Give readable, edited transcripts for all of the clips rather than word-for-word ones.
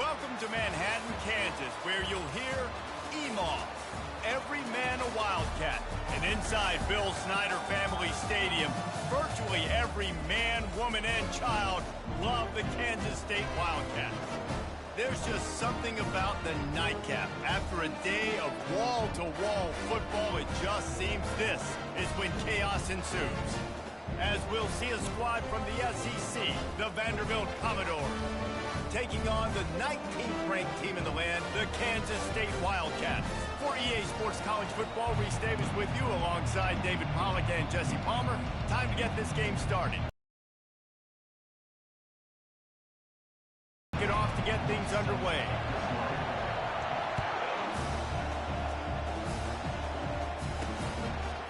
Welcome to Manhattan, Kansas, where you'll hear EMAW, every man a Wildcat. And inside Bill Snyder Family Stadium, virtually every man, woman, and child love the Kansas State Wildcats. There's just something about the nightcap. After a day of wall-to-wall football, it just seems this is when chaos ensues. As we'll see a squad from the SEC, the Vanderbilt Commodores, taking on the 19th ranked team in the land, the Kansas State Wildcats. For EA Sports College Football, Reese Davis with you alongside David Pollack and Jesse Palmer. Time to get this game started. Get off to get things underway.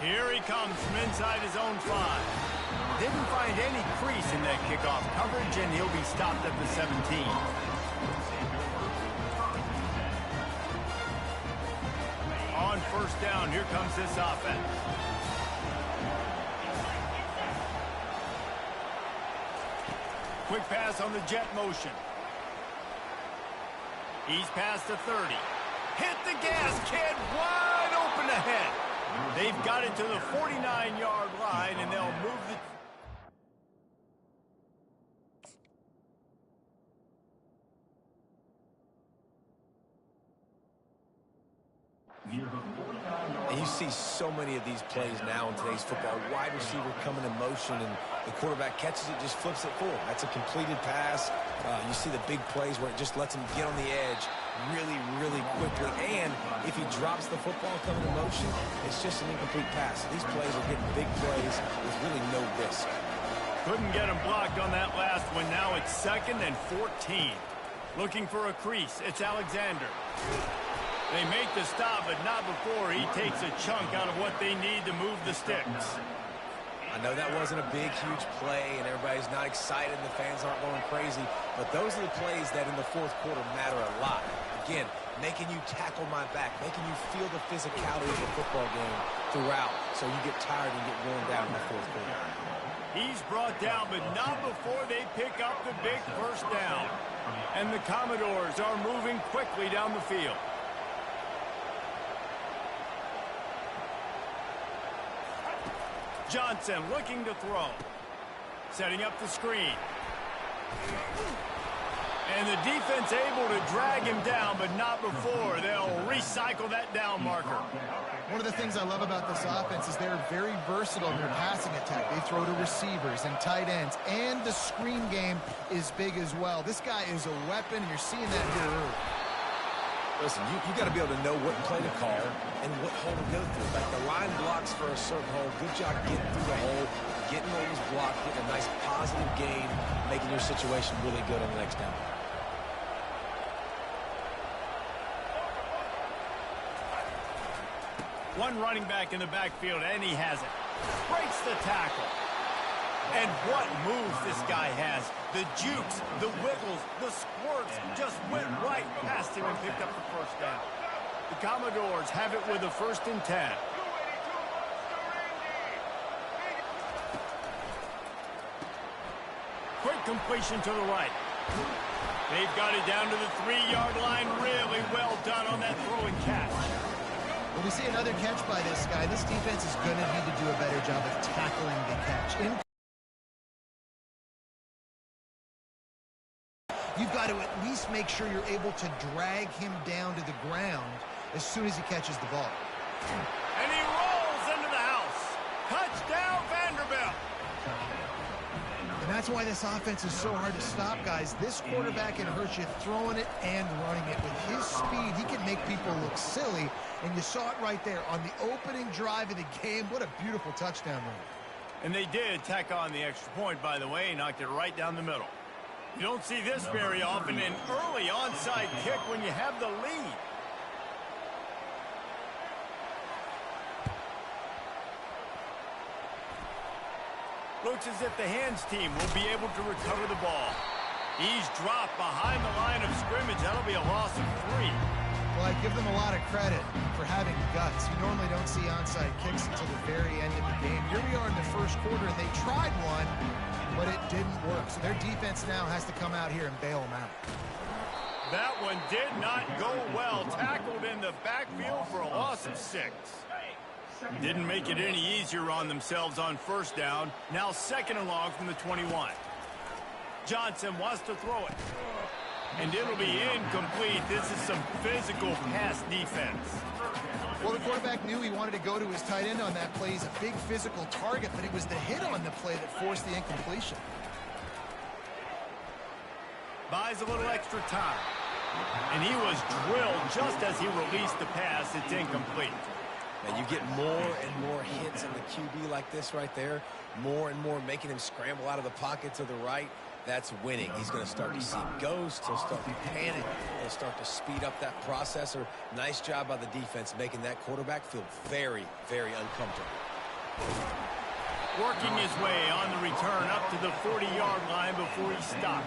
Here he comes from inside his own 5. Didn't find any crease in that kickoff coverage, and he'll be stopped at the 17. On first down, here comes this offense. Quick pass on the jet motion. He's past the 30. Hit the gas, kid, wide open ahead. They've got it to the 49-yard line, and they'll move the... And you see so many of these plays now in today's football. Wide receiver coming in motion, and the quarterback catches it, just flips it forward. That's a completed pass. You see the big plays where it just lets him get on the edge really, really quickly. And if he drops the football coming in motion, it's just an incomplete pass. These plays are getting big plays with really no risk. Couldn't get him blocked on that last one. Now it's 2nd and 14. Looking for a crease. It's Alexander. They make the stop, but not before he takes a chunk out of what they need to move the sticks. I know that wasn't a big, huge play, and everybody's not excited, and the fans aren't going crazy, but those are the plays that in the fourth quarter matter a lot. Again, making you tackle my back, making you feel the physicality of the football game throughout, so you get tired and get worn down in the fourth quarter. He's brought down, but not before they pick up the big first down. And the Commodores are moving quickly down the field. Johnson looking to throw. Setting up the screen. And the defense able to drag him down, but not before they'll recycle that down marker. One of the things I love about this offense is they're very versatile in their passing attack. They throw to receivers and tight ends, and the screen game is big as well. This guy is a weapon, and you're seeing that here early. Listen, you got to be able to know what play to call and what hole to go through. Like the line blocks for a certain hole. Good job getting through the hole, getting what was blocked, getting a nice positive gain, making your situation really good on the next down. One running back in the backfield, and he has it. Breaks the tackle. And what moves this guy has. The jukes, the wiggles, the squirts just went right past him and picked up the first down. The Commodores have it with a 1st and 10. Quick completion to the right. They've got it down to the 3-yard line. Really well done on that throw and catch. When we see another catch by this guy, this defense is going to need to do a better job of tackling the catch. You've got to at least make sure you're able to drag him down to the ground as soon as he catches the ball. And he rolls into the house. Touchdown, Vanderbilt. And that's why this offense is so hard to stop, guys. This quarterback can hurt you throwing it and running it. With his speed, he can make people look silly. And you saw it right there on the opening drive of the game. What a beautiful touchdown run. And they did tack on the extra point, by the way. Knocked it right down the middle. You don't see this very often, an early onside kick when you have the lead. Looks as if the hands team will be able to recover the ball. He's dropped behind the line of scrimmage. That'll be a loss of 3. Well, I give them a lot of credit for having guts. You normally don't see onside kicks until the very end of the game. Here we are in the first quarter, and they tried one, but it didn't work. So their defense now has to come out here and bail them out. That one did not go well. Tackled in the backfield for a loss of 6. Didn't make it any easier on themselves on first down. Now 2nd and long from the 21. Johnson wants to throw it. And it'll be incomplete. This is some physical pass defense. Well, the quarterback knew he wanted to go to his tight end on that play. He's a big physical target, but it was the hit on the play that forced the incompletion. Buys a little extra time. And he was drilled just as he released the pass. It's incomplete. And you get more and more hits on the QB like this right there. More and more making him scramble out of the pocket to the right. That's winning. He's going to start to see ghosts. He'll start to panic. He'll start to speed up that processor. Nice job by the defense making that quarterback feel very, very uncomfortable. Working his way on the return up to the 40-yard line before he stopped.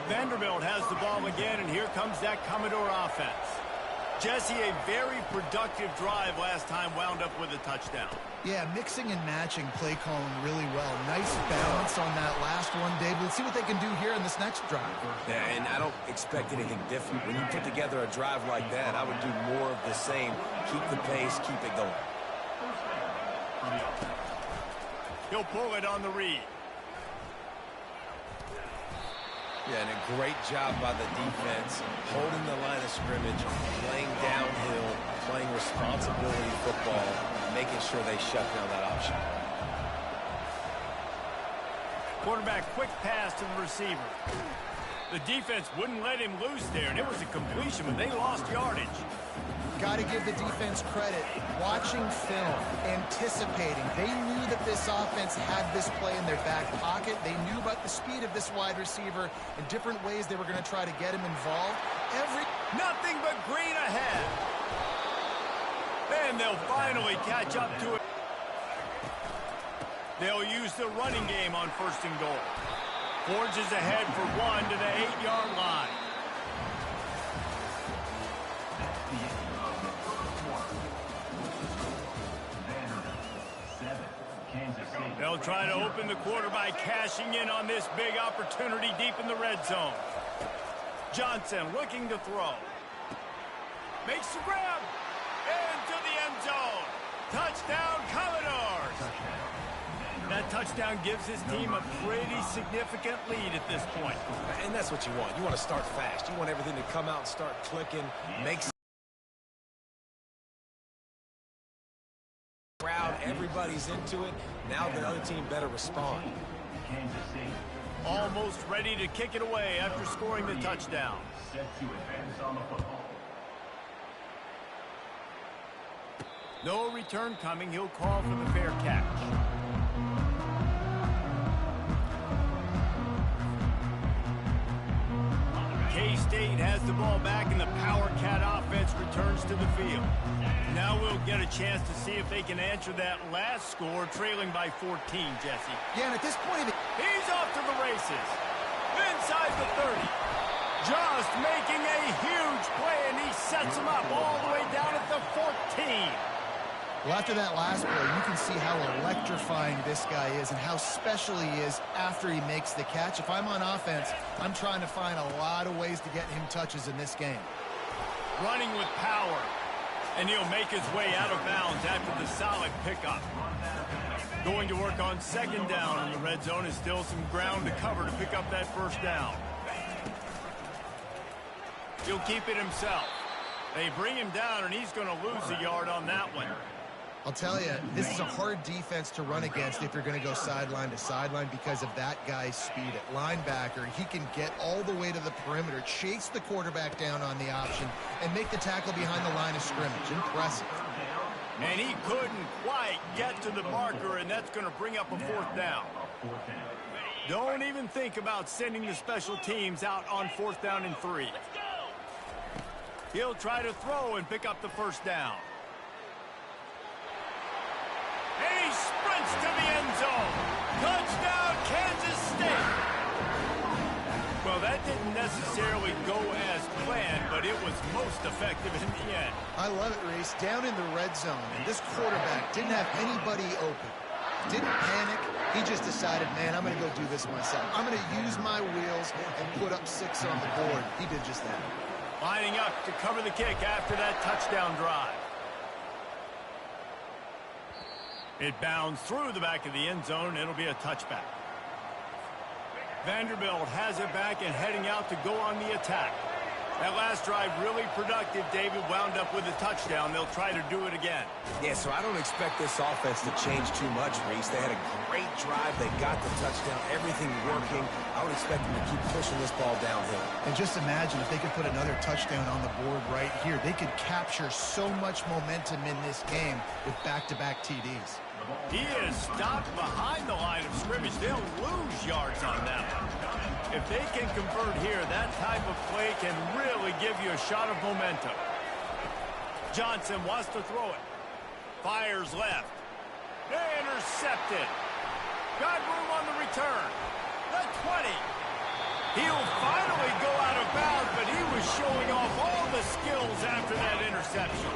Vanderbilt has the ball again, and here comes that Commodore offense. Jesse, a very productive drive last time, wound up with a touchdown. Yeah, mixing and matching play calling really well. Nice balance on that last one, Dave. Let's see what they can do here in this next drive. Yeah, and I don't expect anything different. When you put together a drive like that, I would do more of the same. Keep the pace, keep it going. He'll pull it on the read. Yeah, and a great job by the defense, holding the line of scrimmage, playing downhill, playing responsibility football, making sure they shut down that option. Quarterback quick pass to the receiver. The defense wouldn't let him loose there, and it was a completion, but they lost yardage. Got to give the defense credit. Watching film, anticipating. They knew that this offense had this play in their back pocket. They knew about the speed of this wide receiver and different ways they were going to try to get him involved. Nothing but green ahead. And they'll finally catch up to it. They'll use the running game on 1st and goal. Forges ahead for 1 to the 8-yard line. They'll try to open the quarter by cashing in on this big opportunity deep in the red zone. Johnson looking to throw. Makes the grab. Into the end zone. Touchdown, Commodores. That touchdown gives his team a pretty significant lead at this point. And that's what you want. You want to start fast. You want everything to come out and start clicking. Makes crowd, everybody's into it. Now the other team better respond. Almost ready to kick it away after scoring the touchdown. No return coming. He'll call for the fair catch. K-State has the ball back, and the Power Cat offense returns to the field. Now we'll get a chance to see if they can answer that last score, trailing by 14, Jesse. Yeah, and at this point, he's off to the races. Inside the 30. Just making a huge play, and he sets him up all the way down at the 14. well, after that last play, you can see how electrifying this guy is and how special he is after he makes the catch. If I'm on offense, I'm trying to find a lot of ways to get him touches in this game. Running with power. And he'll make his way out of bounds after the solid pickup. Going to work on 2nd down in the red zone is still some ground to cover to pick up that 1st down. He'll keep it himself. They bring him down, and he's going to lose a yard on that one. I'll tell you, this is a hard defense to run against if you're going to go sideline to sideline because of that guy's speed at linebacker. He can get all the way to the perimeter, chase the quarterback down on the option, and make the tackle behind the line of scrimmage. Impressive. And he couldn't quite get to the marker, and that's going to bring up a 4th down. Don't even think about sending the special teams out on 4th down and 3. He'll try to throw and pick up the 1st down. And he sprints to the end zone. Touchdown, Kansas State. Well, that didn't necessarily go as planned, but it was most effective in the end. I love it, Reese. Down in the red zone, and this quarterback didn't have anybody open. didn't panic. He just decided, man, I'm going to go do this myself. I'm going to use my wheels and put up 6 on the board. He did just that. Lining up to cover the kick after that touchdown drive. It bounds through the back of the end zone. It'll be a touchback. Vanderbilt has it back and heading out to go on the attack. That last drive really productive. David wound up with a touchdown. They'll try to do it again. Yeah, so I don't expect this offense to change too much, Reese. They had a great drive. They got the touchdown. Everything working. I would expect them to keep pushing this ball downhill. And just imagine if they could put another touchdown on the board right here. They could capture so much momentum in this game with back-to-back TDs. He is stopped behind the line of scrimmage. They'll lose yards on that one. If they can convert here, that type of play can really give you a shot of momentum. Johnson wants to throw it. Fires left. They intercepted. Got room on the return. The 20. He'll finally go out of bounds, but he was showing off all the skills after that interception.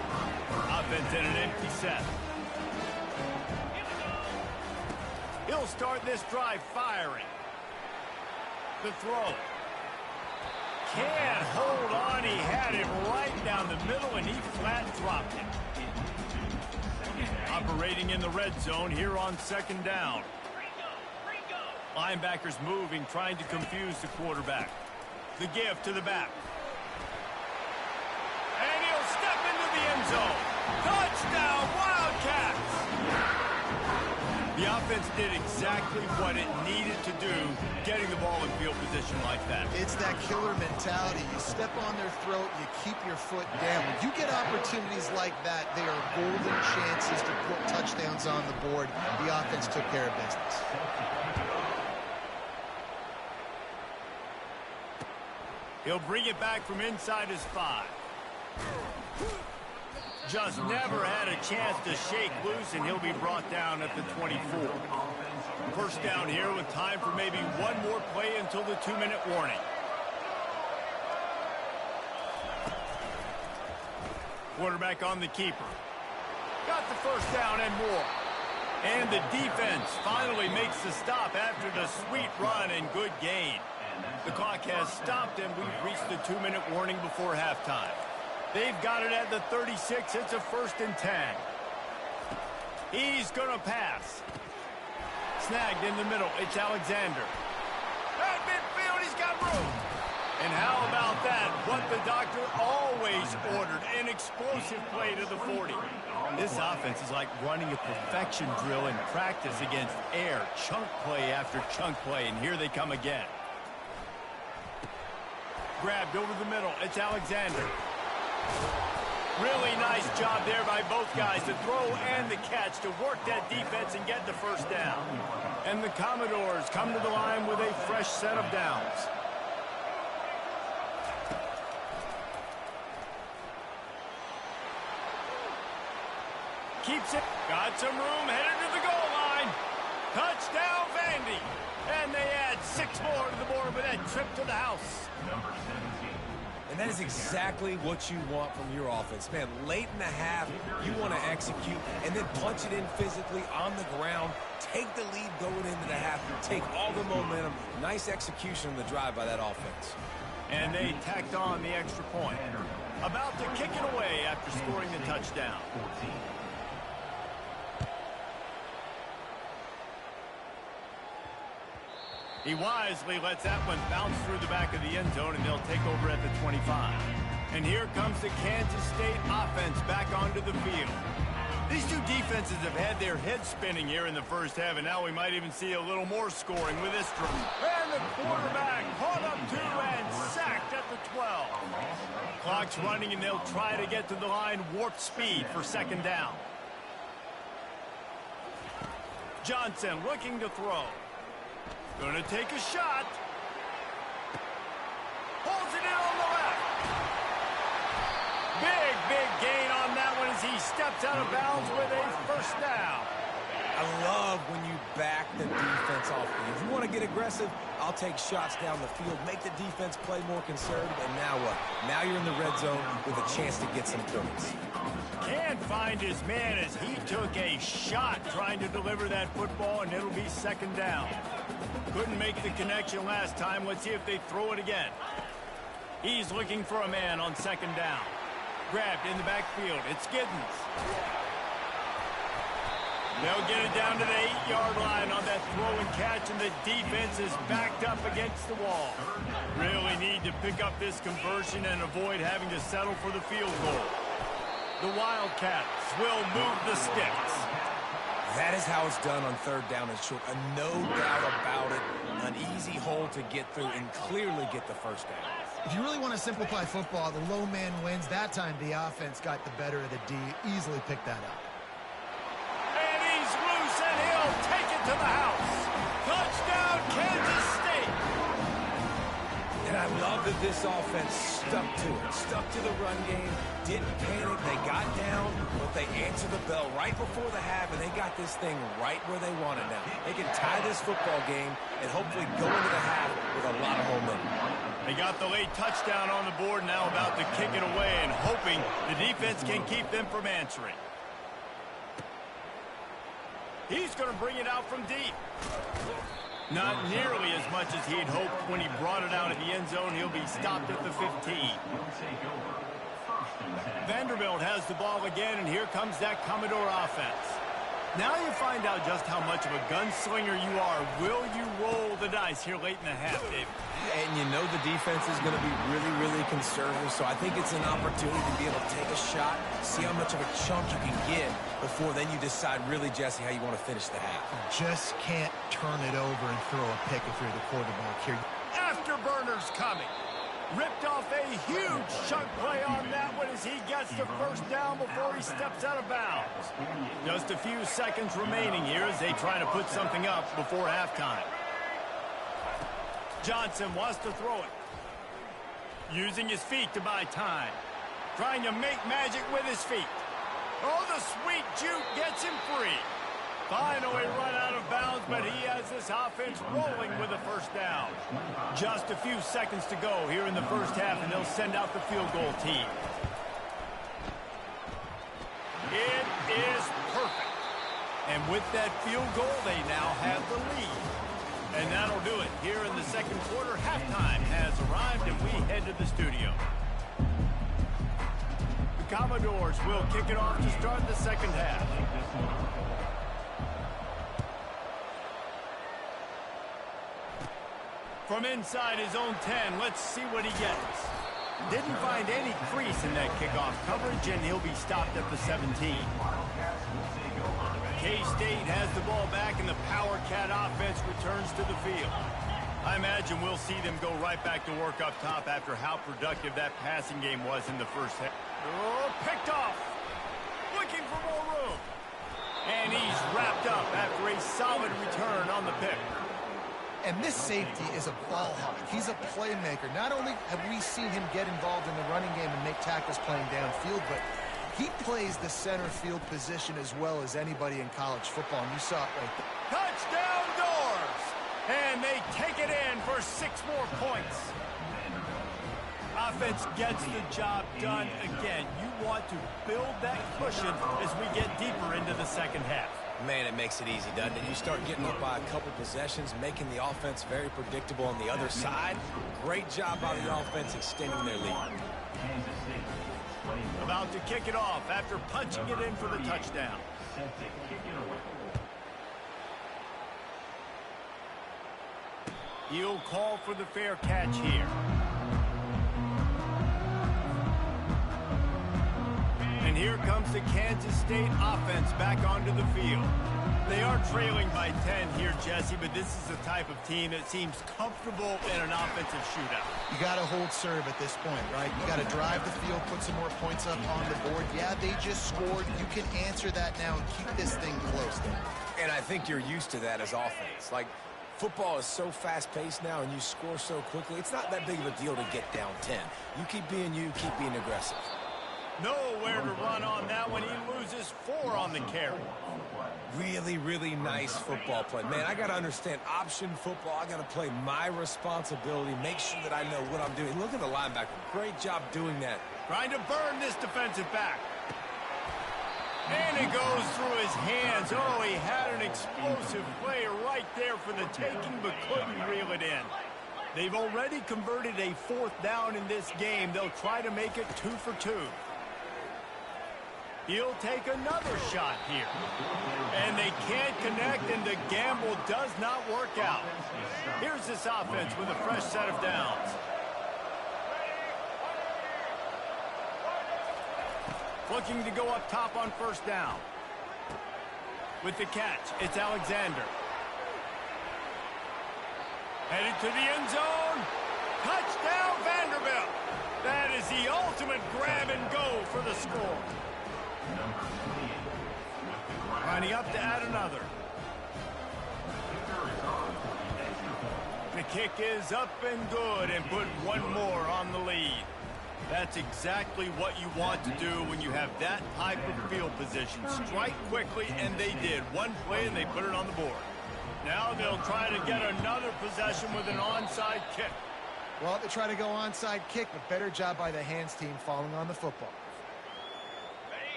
Offense in an empty set. He'll start this drive firing. The throw. Can't hold on. He had it right down the middle, and he flat dropped it. Operating in the red zone here on second down. Linebackers moving, trying to confuse the quarterback. The give to the back. And he'll step into the end zone. Touchdown, Wildcats! The offense did exactly what it needed to do, getting the ball in field position like that. It's that killer mentality. You step on their throat, you keep your foot down. When you get opportunities like that, they are golden chances to put touchdowns on the board. The offense took care of business. He'll bring it back from inside his 5. Just never had a chance to shake loose, and he'll be brought down at the 24. First down here with time for maybe one more play until the 2-minute warning. Quarterback on the keeper. Got the first down and more. And the defense finally makes the stop after the sweet run and good gain. The clock has stopped, and we've reached the 2-minute warning before halftime. They've got it at the 36. It's a 1st and 10. He's going to pass. Snagged in the middle. It's Alexander. At midfield, he's got room. And how about that? What the doctor always ordered. An explosive play to the 40. This offense is like running a perfection drill in practice against air. Chunk play after chunk play. And here they come again. Grabbed over the middle. It's Alexander. Really nice job there by both guys, the throw and the catch, to work that defense and get the first down. And the Commodores come to the line with a fresh set of downs. Keeps it. Got some room, headed to the goal line. Touchdown, Vandy. And they add 6 more to the board with that trip to the house. And that is exactly what you want from your offense. Man, late in the half, you want to execute and then punch it in physically on the ground. Take the lead going into the half. Take all the momentum. Nice execution on the drive by that offense. And they tacked on the extra point. About to kick it away after scoring the touchdown. He wisely lets that one bounce through the back of the end zone, and they'll take over at the 25. And here comes the Kansas State offense back onto the field. These two defenses have had their heads spinning here in the first half, and now we might even see a little more scoring with this drive. And the quarterback caught up to and sacked at the 12. Clock's running, and they'll try to get to the line warp speed for second down. Johnson looking to throw. Going to take a shot. Holds it in on the left. Big gain on that one as he steps out of bounds with a first down. I love when you back the defense offense off me. If you want to get aggressive, I'll take shots down the field, make the defense play more conservative, and now what? Now you're in the red zone with a chance to get some points. Can't find his man as he took a shot trying to deliver that football, and it'll be second down. Couldn't make the connection last time. Let's see if they throw it again. He's looking for a man on second down. Grabbed in the backfield. It's Giddens. They'll get it down to the 8-yard line on that throw and catch, and the defense is backed up against the wall. Really need to pick up this conversion and avoid having to settle for the field goal. The Wildcats will move the sticks. That is how it's done on third down and short. No doubt about it. An easy hole to get through and clearly get the first down. If you really want to simplify football, the low man wins. That time the offense got the better of the D. Easily picked that up. And he's loose, and he'll take it to the house. Touchdown, Kansas State. And I love that this offense stuck to it. Stuck to the run game. Didn't panic. They got down, but they answered the bell right before the half, and they got this thing right where they want it now. They can tie this football game and hopefully go into the half with a lot of momentum. They got the late touchdown on the board, now about to kick it away and hoping the defense can keep them from answering. He's going to bring it out from deep. Not nearly as much as he'd hoped when he brought it out of the end zone. He'll be stopped at the 15. Vanderbilt has the ball again, and here comes that Commodore offense. Now you find out just how much of a gunslinger you are. Will you roll the dice here late in the half, David? And you know the defense is going to be really, really conservative, so I think it's an opportunity to be able to take a shot, see how much of a chunk you can get before then you decide really, Jesse, how you want to finish the half. Just can't turn it over and throw a pick if you're the quarterback here. Afterburners coming. Ripped off a huge chunk play on that one as he gets the first down before he steps out of bounds. Just a few seconds remaining here as they try to put something up before halftime. Johnson wants to throw it. Using his feet to buy time. Trying to make magic with his feet. Oh, the sweet juke gets him free. Finally run out of bounds, but he has this offense rolling with a first down. Just a few seconds to go here in the first half, and they'll send out the field goal team. It is perfect. And with that field goal, they now have the lead. And that'll do it here in the second quarter. Halftime has arrived, and we head to the studio. The Commodores will kick it off to start the second half. From inside his own 10, let's see what he gets. Didn't find any crease in that kickoff coverage, and he'll be stopped at the 17. K-State has the ball back, and the Power Cat offense returns to the field. I imagine we'll see them go right back to work up top after how productive that passing game was in the first half. Oh, picked off. Looking for more room. And he's wrapped up after a solid return on the pick. And this safety is a ball hawk. He's a playmaker. Not only have we seen him get involved in the running game and make tackles playing downfield, but he plays the center field position as well as anybody in college football. And you saw it right there. Touchdown Doors! And they take it in for 6 more points. Offense gets the job done again. You want to build that cushion as we get deeper into the second half. Man, it makes it easy, doesn't it? You start getting up by a couple possessions, making the offense very predictable on the other side. Great job by the offense extending their lead. About to kick it off after punching it in for the touchdown. He'll call for the fair catch here. And here comes the Kansas State offense back onto the field. They are trailing by 10 here, Jesse, but this is the type of team that seems comfortable in an offensive shootout. You got to hold serve at this point, right? You got to drive the field, put some more points up on the board. Yeah, they just scored. You can answer that now and keep this thing close. And I think you're used to that as offense. Like, football is so fast-paced now and you score so quickly, it's not that big of a deal to get down 10. You keep being you, keep being aggressive. Nowhere to run on that one. He loses 4 on the carry. Really, really nice football play. Man, I got to understand option football. I got to play my responsibility, make sure that I know what I'm doing. Look at the linebacker. Great job doing that. Trying to burn this defensive back. And it goes through his hands. Oh, he had an explosive play right there for the taking, but couldn't reel it in. They've already converted a 4th down in this game. They'll try to make it 2 for 2. He'll take another shot here. And they can't connect, and the gamble does not work out. Here's this offense with a fresh set of downs. Looking to go up top on 1st down. With the catch, it's Alexander. Headed to the end zone. Touchdown, Vanderbilt. That is the ultimate grab and go for the score. Lining up to add another. The kick is up and good and put one more on the lead. That's exactly what you want to do when you have that type of field position. Strike quickly, and they did. One play, and they put it on the board. Now they'll try to get another possession with an onside kick. Well, they try to go onside kick, but better job by the hands team falling on the football.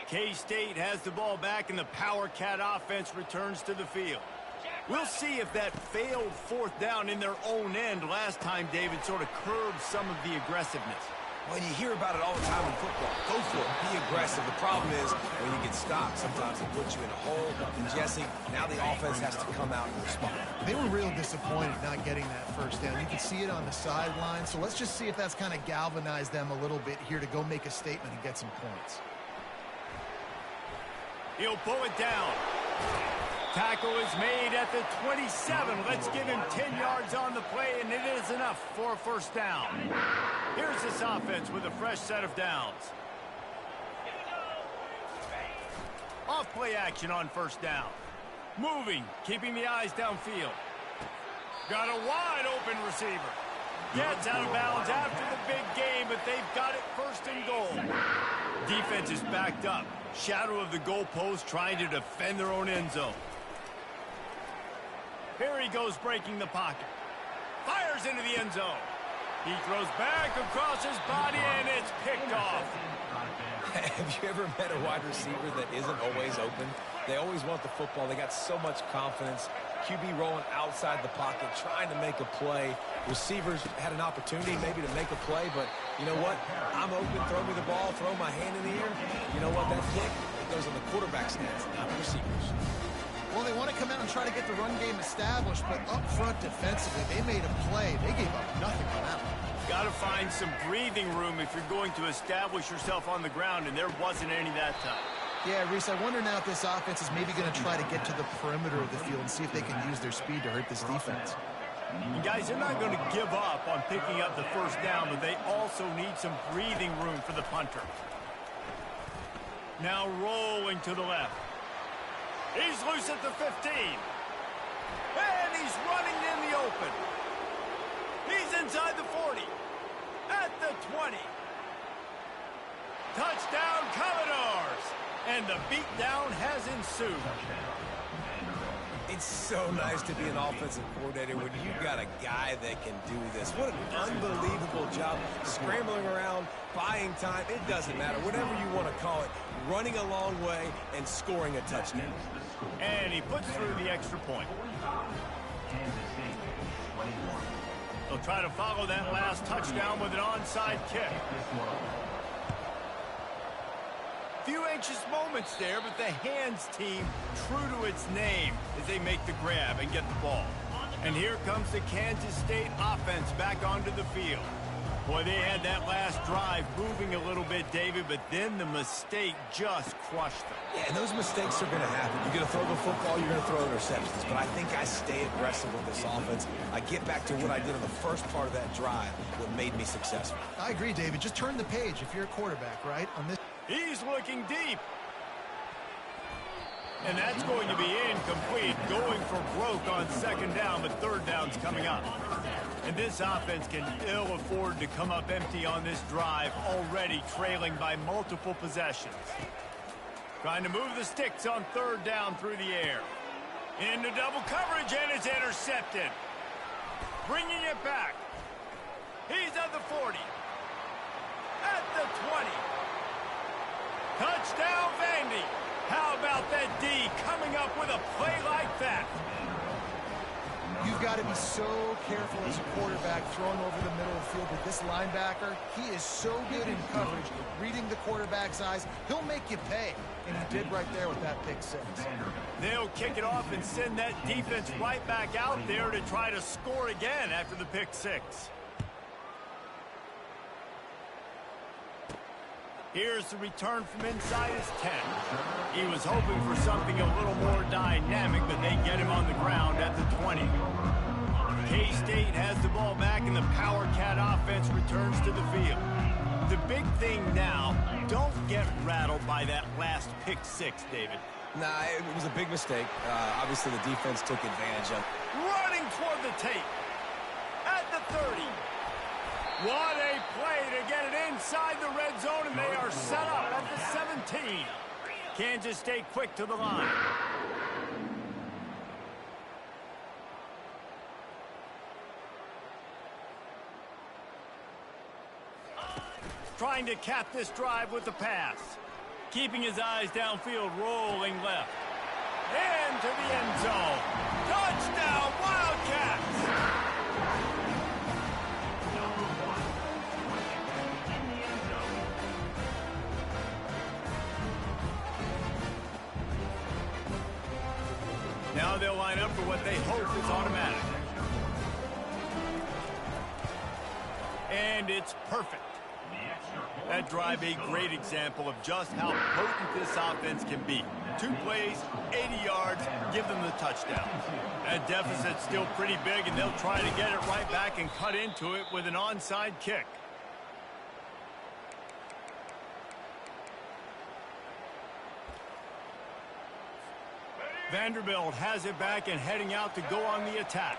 K-State has the ball back, and the Power Cat offense returns to the field. We'll see if that failed 4th down in their own end last time, David, sort of curbed some of the aggressiveness. Well, you hear about it all the time in football. Go for it. Be aggressive. The problem is when you get stopped, sometimes it puts you in a hole. And, Jesse, now the offense has to come out and respond. They were real disappointed not getting that 1st down. You can see it on the sideline. So let's just see if that's kind of galvanized them a little bit here to go make a statement and get some points. He'll pull it down. Tackle is made at the 27. Let's give him 10 yards on the play, and it is enough for a 1st down. Here's this offense with a fresh set of downs. Off play action on 1st down. Moving, keeping the eyes downfield. Got a wide open receiver. Gets out of bounds after the big game, but they've got it 1st and goal. Defense is backed up. Shadow of the goalpost trying to defend their own end zone. Here he goes breaking the pocket. Fires into the end zone. He throws back across his body, and it's picked off. Have you ever met a wide receiver that isn't always open? They always want the football. They got so much confidence. QB rolling outside the pocket, trying to make a play. Receivers had an opportunity maybe to make a play, but you know what? I'm open, throw me the ball, throw my hand in the air. You know what? That kick, it goes in the quarterback's hands, not the receivers. Well, they want to come out and try to get the run game established, but up front defensively, they made a play. They gave up nothing on that one. Got to find some breathing room if you're going to establish yourself on the ground, and there wasn't any that time. Yeah, Reese, I wonder now if this offense is maybe going to try to get to the perimeter of the field and see if they can use their speed to hurt this defense. And guys, they're not going to give up on picking up the 1st down, but they also need some breathing room for the punter. Now rolling to the left. He's loose at the 15. And he's running in the open. He's inside the 40. At the 20. Touchdown, Commodores! And the beatdown has ensued. It's so nice to be an offensive coordinator when you got a guy that can do this. What an unbelievable job. Scrambling around, buying time, it doesn't matter. Whatever you want to call it, running a long way and scoring a touchdown. And he puts through the extra point. They'll try to follow that last touchdown with an onside kick. Few anxious moments there, but the hands team true to its name as they make the grab and get the ball. And here comes the Kansas State offense back onto the field. Boy, they had that last drive moving a little bit, David, but then the mistake just crushed them. Yeah, and those mistakes are going to happen. You're going to throw the football, you're going to throw interceptions. But I think I stay aggressive with this offense. I get back to what I did in the first part of that drive, what made me successful. I agree, David. Just turn the page if you're a quarterback, right? On this. He's looking deep. And that's going to be incomplete. Going for broke on 2nd down, but 3rd down's coming up. And this offense can ill afford to come up empty on this drive, already trailing by multiple possessions. Trying to move the sticks on third down through the air. Into double coverage, and it's intercepted. Bringing it back. He's at the 40. At the 20. Touchdown, Vandy. How about that D coming up with a play like that? You've got to be so careful as a quarterback throwing over the middle of the field with this linebacker. He is so good in coverage, reading the quarterback's eyes. He'll make you pay, and he did right there with that pick six. They'll kick it off and send that defense right back out there to try to score again after the pick six. Here's the return from inside his 10. He was hoping for something a little more dynamic, but they get him on the ground at the 20. K-State has the ball back, and the Power Cat offense returns to the field. The big thing now, don't get rattled by that last pick six, David. Nah, it was a big mistake. Obviously, the defense took advantage of it. Running toward the tape. At the 30. What a play to get it inside the red zone, and they are set up at the 17. Kansas State quick to the line. Trying to cap this drive with the pass. Keeping his eyes downfield, rolling left. Into the end zone. Touchdown, Wildcats! Now they'll line up for what they hope is automatic. And it's perfect. That drive a great example of just how potent this offense can be. 2 plays, 80 yards, give them the touchdown. That deficit's still pretty big, and they'll try to get it right back and cut into it with an onside kick. Vanderbilt has it back and heading out to go on the attack.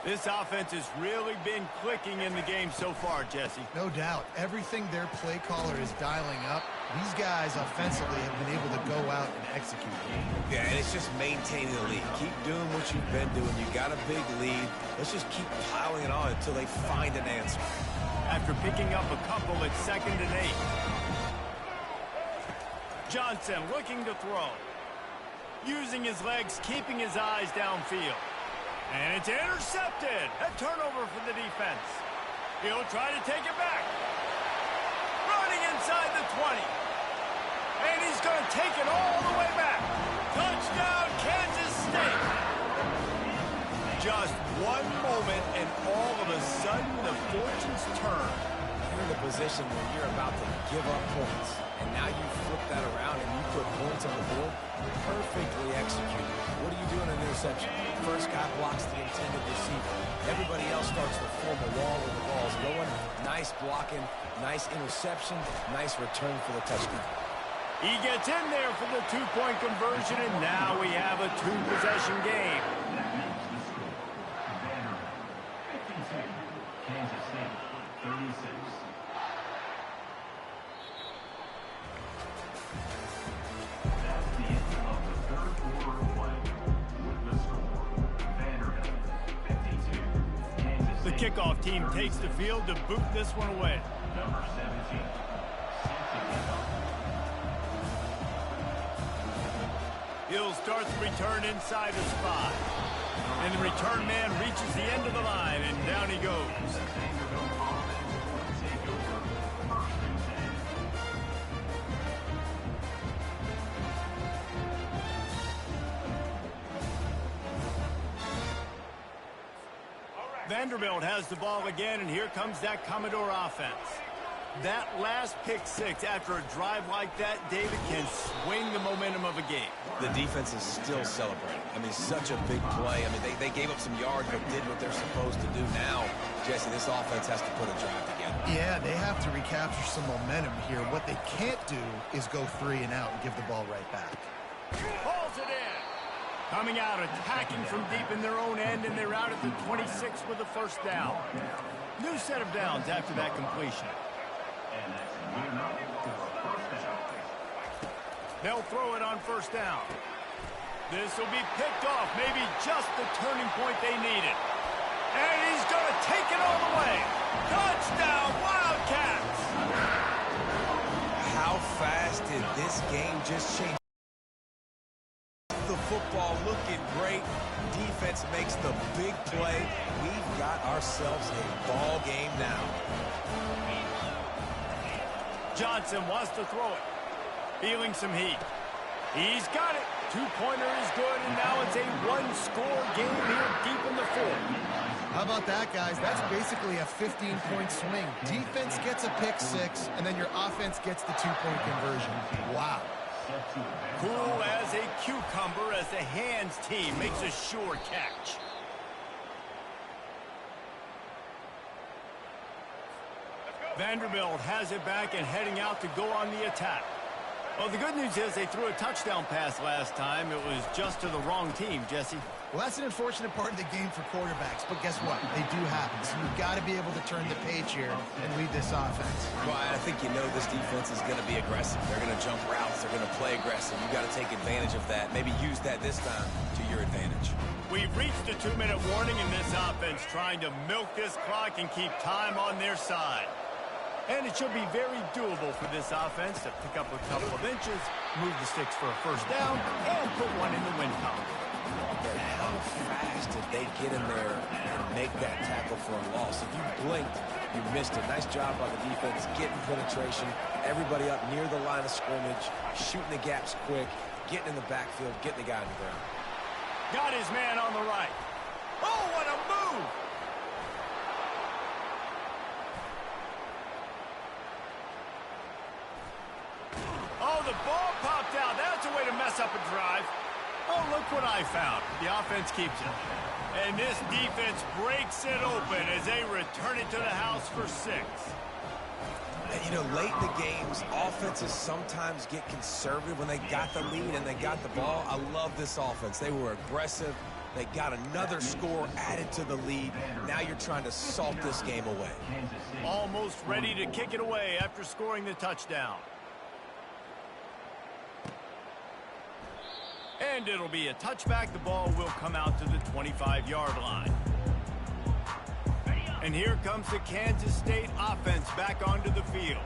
This offense has really been clicking in the game so far, Jesse. No doubt. Everything their play caller is dialing up, these guys offensively have been able to go out and execute. Yeah, and it's just maintaining the lead. Keep doing what you've been doing. You got a big lead. Let's just keep piling it on until they find an answer. After picking up a couple at 2nd and 8. Johnson looking to throw. Using his legs, keeping his eyes downfield. And it's intercepted. A turnover for the defense. He'll try to take it back. Running inside the 20. And he's going to take it all the way back. Touchdown, Kansas State. Just one moment, and all of a sudden, the fortunes turn. You're in the position where you're about to give up points. And now you flip that around and you put points on the board. Perfectly executed. What do you do in an interception? First guy blocks the intended receiver. Everybody else starts to form a wall where the ball's going. Nice blocking, nice interception, nice return for the touchdown. He gets in there for the 2-point conversion, and now we have a 2-possession game. Kansas State, 36. The kickoff team takes the field to boot this one away. Number 17. He'll start the return inside the spot. And the return man reaches the end of the line, and down he goes. Vanderbilt has the ball again, and here comes that Commodore offense. That last pick six after a drive like that, David, can swing the momentum of a game. The defense is still celebrating. I mean, such a big play. I mean, they gave up some yards but did what they're supposed to do. Now, Jesse, this offense has to put a drive together. Yeah, they have to recapture some momentum here. What they can't do is go 3 and out and give the ball right back. Pulls it in. Coming out, attacking from deep in their own end, and they're out at the 26 with the first down. New set of downs after that completion. They'll throw it on first down. This will be picked off, maybe just the turning point they needed. And he's going to take it all the way. Touchdown, Wildcats! How fast did this game just change? The football looking great. Defense makes the big play. We've got ourselves a ball game now. Johnson wants to throw it. Feeling some heat. He's got it. Two-pointer is good, and now it's a one-score game here deep in the fourth. How about that, guys? That's basically a 15-point swing. Defense gets a pick six, and then your offense gets the two-point conversion. Wow. Cool as a cucumber as the hands team makes a sure catch. Vanderbilt has it back and heading out to go on the attack. Well, the good news is they threw a touchdown pass last time. It was just to the wrong team, Jesse. Well, that's an unfortunate part of the game for quarterbacks, but guess what? They do happen, so you've got to be able to turn the page here and lead this offense. Well, I think you know this defense is going to be aggressive. They're going to jump routes. They're going to play aggressive. You've got to take advantage of that. Maybe use that this time to your advantage. We've reached the 2-minute warning in this offense, trying to milk this clock and keep time on their side. And it should be very doable for this offense to pick up a couple of inches, move the sticks for a first down, and put one in the win column. But how fast did they get in there and make that tackle for a loss? If you blinked, you missed it. Nice job by the defense, getting penetration, everybody up near the line of scrimmage, shooting the gaps quick, getting in the backfield, getting the guy on the ground. Got his man on the right. Oh, what a move! Oh, the ball popped out. That's a way to mess up a drive. Oh, look what I found. The offense keeps it. And this defense breaks it open as they return it to the house for 6. And, you know, late in the games, offenses sometimes get conservative when they got the lead and they got the ball. I love this offense. They were aggressive. They got another score added to the lead. Now you're trying to salt this game away. Almost ready to kick it away after scoring the touchdown. And it'll be a touchback. The ball will come out to the 25-yard line. And here comes the Kansas State offense back onto the field.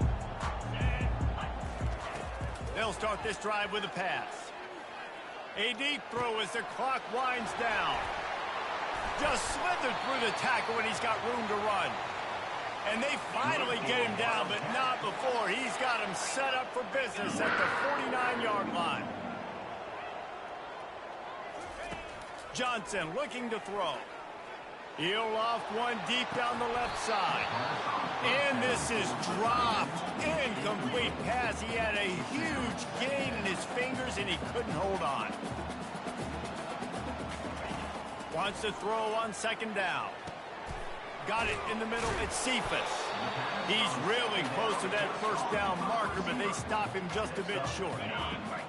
They'll start this drive with a pass. A deep throw as the clock winds down. Just slithered through the tackle when he's got room to run. And they finally get him down, but not before. He's got him set up for business at the 49-yard line. Johnson looking to throw. He'll loft one deep down the left side. And this is dropped. Incomplete pass. He had a huge gain in his fingers, and he couldn't hold on. Wants to throw on second down. Got it in the middle. It's Cephas. He's really close to that first down marker, but they stop him just a bit short.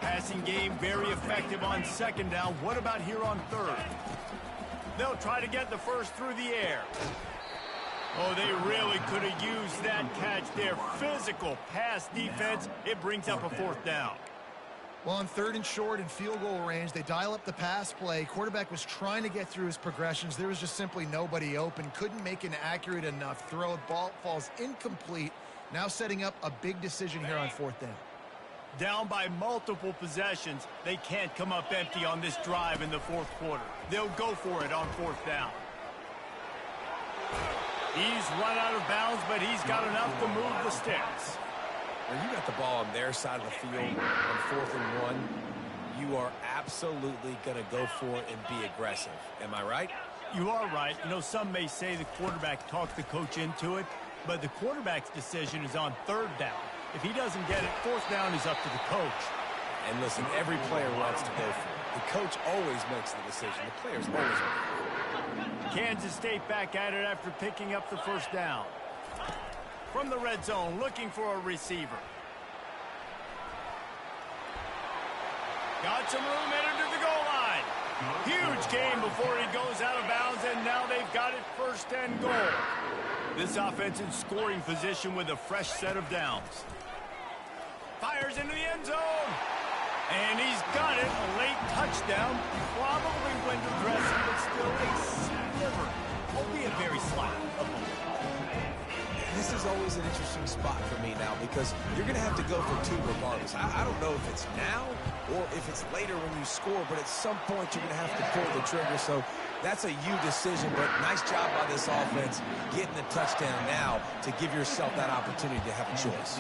Passing game very effective on second down. What about here on third? They'll try to get the first through the air. Oh, they really could have used that catch there. Physical pass defense. It brings up a fourth down. Well, on third and short and field goal range, they dial up the pass play. Quarterback was trying to get through his progressions. There was just simply nobody open. Couldn't make an accurate enough throw. Ball falls incomplete. Now setting up a big decision here on fourth down. Down by multiple possessions. They can't come up empty on this drive in the fourth quarter. They'll go for it on fourth down. He's run out of bounds, but he's got enough to move the sticks. When you got the ball on their side of the field on 4th and 1, you are absolutely going to go for it and be aggressive. Am I right? You are right. You know, some may say the quarterback talked the coach into it, but the quarterback's decision is on third down. If he doesn't get it, fourth down is up to the coach. And listen, every player wants to go for it. The coach always makes the decision. The players always make it. Kansas State back at it after picking up the first down. From the red zone, looking for a receiver. Got some room headed to the goal line. Huge gain before he goes out of bounds, and now they've got it first and goal. This offense in scoring position with a fresh set of downs. Fires into the end zone. And he's got it. A late touchdown. Probably window dressing, but still a sliver, albeit very slight. This is always an interesting spot for me now because you're going to have to go for two regardless. I don't know if it's now or if it's later when you score, but at some point you're going to have to pull the trigger. So that's a you decision, but nice job by this offense getting the touchdown now to give yourself that opportunity to have a choice.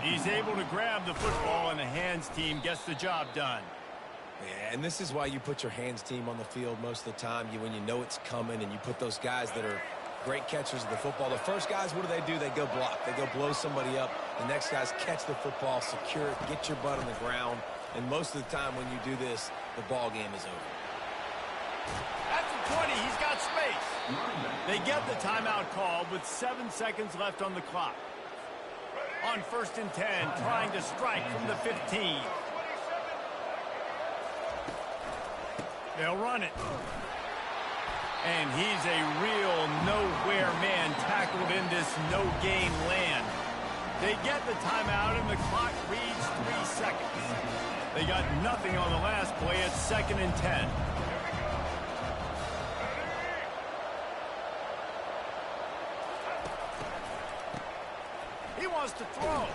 He's able to grab the football, and the hands team gets the job done. Yeah, and this is why you put your hands team on the field most of the time. When you know it's coming and you put those guys that are great catchers of the football. The first guys, what do? They go block. They go blow somebody up. The next guys catch the football, secure it, get your butt on the ground. And most of the time when you do this, the ball game is over. At the 20, he's got space. They get the timeout called with 7 seconds left on the clock. On 1st and 10, trying to strike from the 15. They'll run it. And he's a real nowhere man tackled in this no-gain land. They get the timeout, and the clock reads 3 seconds. They got nothing on the last play. It's 2nd and 10. He wants to throw.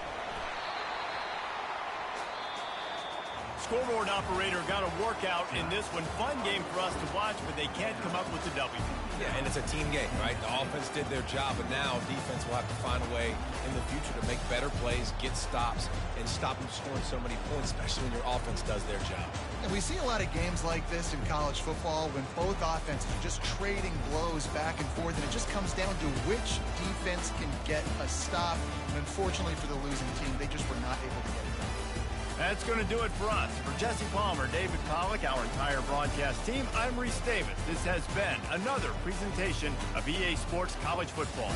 Scoreboard operator got a workout in this one. Fun game for us to watch, but they can't come up with the W. Yeah, and it's a team game, right? The offense did their job, but now defense will have to find a way in the future to make better plays, get stops, and stop them scoring so many points, especially when your offense does their job. And we see a lot of games like this in college football when both offenses are just trading blows back and forth, and it just comes down to which defense can get a stop. And unfortunately for the losing team, they just were not able to get it done. That's going to do it for us. For Jesse Palmer, David Pollack, our entire broadcast team, I'm Reese Davis. This has been another presentation of EA Sports College Football.